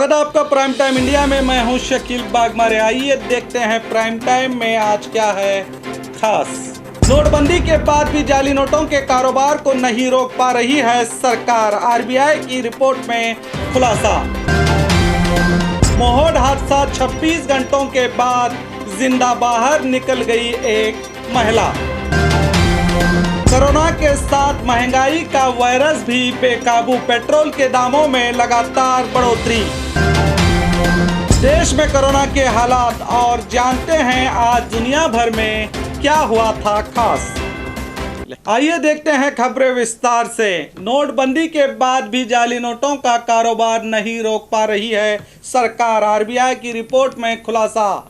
स्वागत है आपका प्राइम टाइम इंडिया में। मैं हूं शकील बागमारे। आइए देखते हैं प्राइम टाइम में आज क्या है खास। नोटबंदी के बाद भी जाली नोटों के कारोबार को नहीं रोक पा रही है सरकार, आरबीआई की रिपोर्ट में खुलासा। मोहोड हादसा, 26 घंटों के बाद जिंदा बाहर निकल गई एक महिला। कोरोना के साथ महंगाई का वायरस भी बेकाबू, पेट्रोल के दामों में लगातार बढ़ोतरी। देश में कोरोना के हालात और जानते हैं आज दुनिया भर में क्या हुआ था खास। आइए देखते हैं खबरें विस्तार से। नोटबंदी के बाद भी जाली नोटों का कारोबार नहीं रोक पा रही है सरकार, आरबीआई की रिपोर्ट में खुलासा।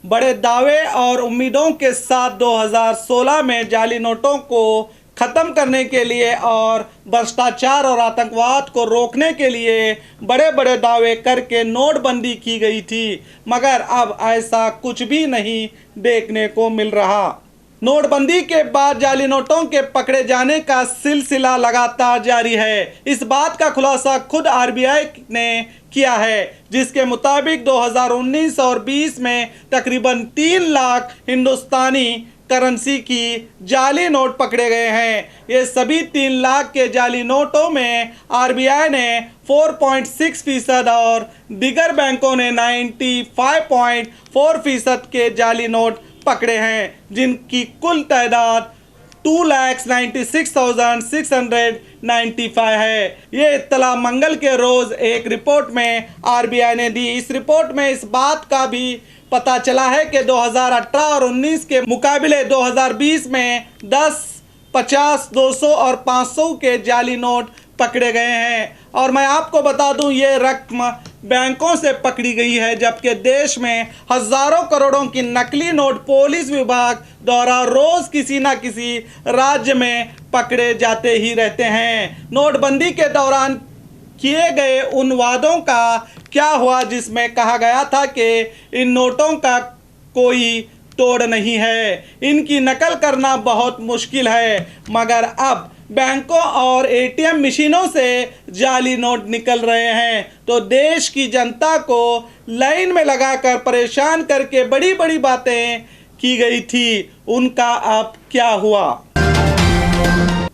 बड़े दावे और उम्मीदों के साथ 2016 में जाली नोटों को खत्म करने के लिए और भ्रष्टाचार और आतंकवाद को रोकने के लिए बड़े बड़े दावे करके नोटबंदी की गई थी, मगर अब ऐसा कुछ भी नहीं देखने को मिल रहा। नोटबंदी के बाद जाली नोटों के पकड़े जाने का सिलसिला लगातार जारी है। इस बात का खुलासा खुद आरबीआई ने किया है, जिसके मुताबिक 2019 और 20 में तकरीबन 3 लाख हिंदुस्तानी करेंसी की जाली नोट पकड़े गए हैं। ये सभी 3 लाख के जाली नोटों में आरबीआई ने 4.6% और दिगर बैंकों ने 95.4% के जाली नोट पकड़े हैं, जिनकी कुल तादाद 2,96,695 है। ये इत्तला मंगल के रोज एक रिपोर्ट में आरबीआई ने दी। इस रिपोर्ट में इस बात का भी पता चला है कि 2018 और 19 के मुकाबले 2020 में 10, 50, 200 और 500 के जाली नोट पकड़े गए हैं। और मैं आपको बता दूं, ये रकम बैंकों से पकड़ी गई है, जबकि देश में हजारों करोड़ों की नकली नोट पुलिस विभाग द्वारा रोज किसी न किसी राज्य में पकड़े जाते ही रहते हैं। नोटबंदी के दौरान किए गए उन वादों का क्या हुआ जिसमें कहा गया था कि इन नोटों का कोई तोड़ नहीं है, इनकी नकल करना बहुत मुश्किल है, मगर अब बैंकों और एटीएम मशीनों से जाली नोट निकल रहे हैं। तो देश की जनता को लाइन में लगाकर परेशान करके बड़ी बड़ी बातें की गई थी, उनका अब क्या हुआ।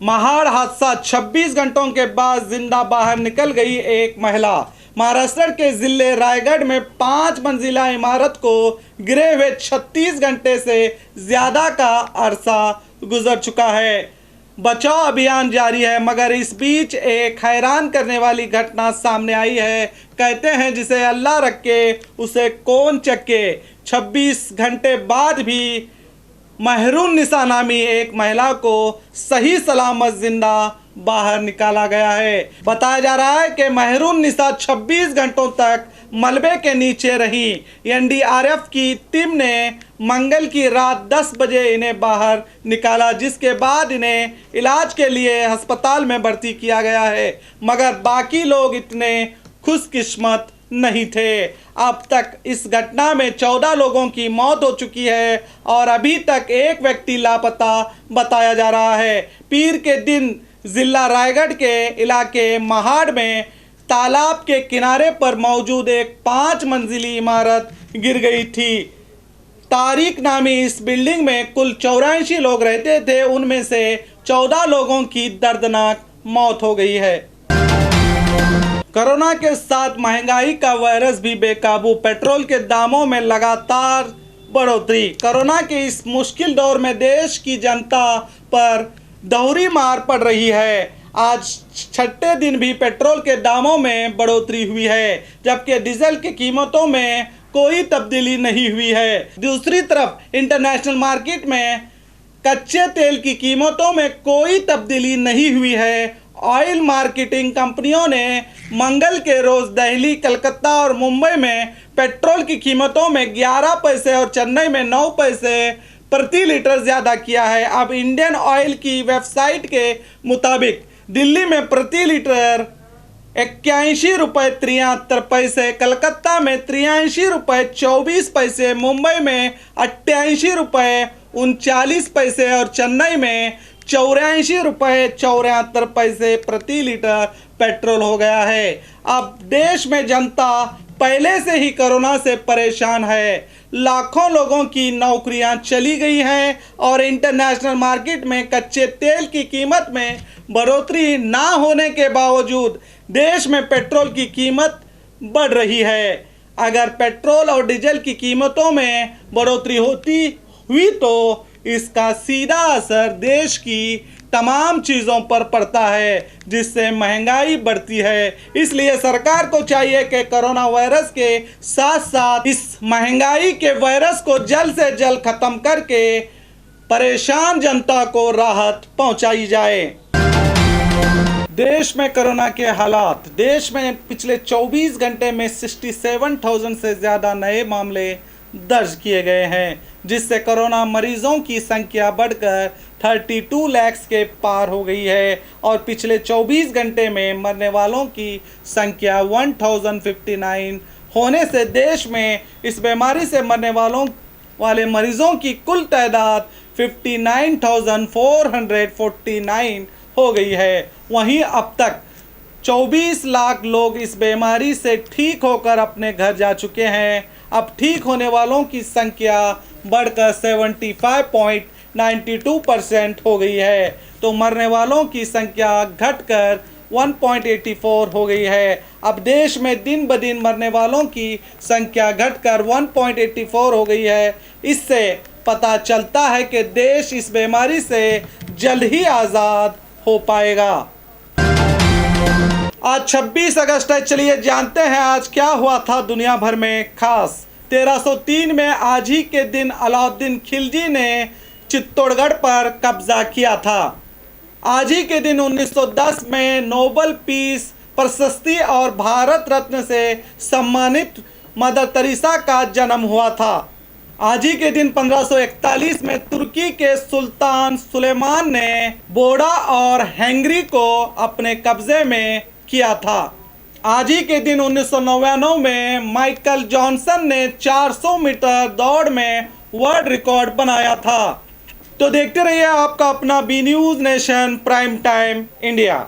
मोहोड हादसा, 26 घंटों के बाद जिंदा बाहर निकल गई एक महिला। महाराष्ट्र के जिले रायगढ़ में 5 मंजिला इमारत को गिरे हुए 36 घंटे से ज्यादा का अरसा गुजर चुका है। बचाव अभियान जारी है, मगर इस बीच एक हैरान करने वाली घटना सामने आई है। कहते हैं जिसे अल्लाह रखे उसे कौन चक्के। 26 घंटे बाद भी महरून निसा नामी एक महिला को सही सलामत जिंदा बाहर निकाला गया है। बताया जा रहा है कि महरून निसा 26 घंटों तक मलबे के नीचे रही। एनडीआरएफ की टीम ने मंगल की रात 10 बजे इन्हें बाहर निकाला, जिसके बाद इन्हें इलाज के लिए अस्पताल में भर्ती किया गया है, मगर बाकी लोग इतने खुशकिस्मत नहीं थे। अब तक इस घटना में 14 लोगों की मौत हो चुकी है और अभी तक एक व्यक्ति लापता बताया जा रहा है। पीर के दिन जिला रायगढ़ के इलाके मोहोड में तालाब के किनारे पर मौजूद एक 5 मंजिली इमारत गिर गई थी। तारिक नामी इस बिल्डिंग में कुल 84 लोग रहते थे, उनमें से 14 लोगों की दर्दनाक मौत हो गई है। कोरोना के साथ महंगाई का वायरस भी बेकाबू, पेट्रोल के दामों में लगातार बढ़ोतरी। कोरोना के इस मुश्किल दौर में देश की जनता पर दोहरी मार पड़ रही है। आज छठे दिन भी पेट्रोल के दामों में बढ़ोतरी हुई है, जबकि डीजल की कीमतों में कोई तब्दीली नहीं हुई है। दूसरी तरफ इंटरनेशनल मार्केट में कच्चे तेल की कीमतों में कोई तब्दीली नहीं हुई है। ऑयल मार्केटिंग कंपनियों ने मंगल के रोज दिल्ली, कलकत्ता और मुंबई में पेट्रोल की कीमतों में 11 पैसे और चेन्नई में 9 पैसे प्रति लीटर ज्यादा किया है। अब इंडियन ऑयल की वेबसाइट के मुताबिक दिल्ली में प्रति लीटर 81 रुपये 73 पैसे, कलकत्ता में 83 रुपये 24 पैसे, मुंबई में 88 रुपये 39 पैसे और चेन्नई में 84 रुपये 74 पैसे प्रति लीटर पेट्रोल हो गया है। अब देश में जनता पहले से ही कोरोना से परेशान है। लाखों लोगों की नौकरियां चली गई हैं और इंटरनेशनल मार्केट में कच्चे तेल की कीमत में बढ़ोतरी ना होने के बावजूद देश में पेट्रोल की कीमत बढ़ रही है। अगर पेट्रोल और डीजल की कीमतों में बढ़ोतरी होती हुई तो इसका सीधा असर देश की तमाम चीज़ों पर पड़ता है, जिससे महंगाई बढ़ती है। इसलिए सरकार को चाहिए कि कोरोना वायरस के साथ साथ इस महंगाई के वायरस को जल्द से जल्द खत्म करके परेशान जनता को राहत पहुंचाई जाए। देश में कोरोना के हालात। देश में पिछले 24 घंटे में 67,000 से ज़्यादा नए मामले दर्ज किए गए हैं, जिससे कोरोना मरीजों की संख्या बढ़कर 32 लाख के पार हो गई है और पिछले 24 घंटे में मरने वालों की संख्या 1059 होने से देश में इस बीमारी से मरने वाले मरीजों की कुल तादाद 59,449 हो गई है। वहीं अब तक 24 लाख लोग इस बीमारी से ठीक होकर अपने घर जा चुके हैं। अब ठीक होने वालों की संख्या बढ़कर 75.92% हो गई है, तो मरने वालों की संख्या घटकर 1.84 हो गई है। अब देश में दिन ब दिन मरने वालों की संख्या घटकर 1.84 हो गई है। इससे पता चलता है कि देश इस बीमारी से जल्द ही आज़ाद हो पाएगा। आज 26 अगस्त है। चलिए जानते हैं आज क्या हुआ था दुनिया भर में खास। 1303 में आज ही के दिन अलाउद्दीन खिलजी ने चित्तौड़गढ़ पर कब्जा किया था। आज ही के दिन 1910 में नोबेल पीस प्रशस्ति और भारत रत्न से सम्मानित मदर तेरेसा का जन्म हुआ था। आज ही के दिन 1541 में तुर्की के सुल्तान सुलेमान ने बोडा और हंगरी को अपने कब्जे में किया था। आज ही के दिन 1999 में माइकल जॉनसन ने 400 मीटर दौड़ में वर्ल्ड रिकॉर्ड बनाया था। तो देखते रहिए आपका अपना B news nation prime time India.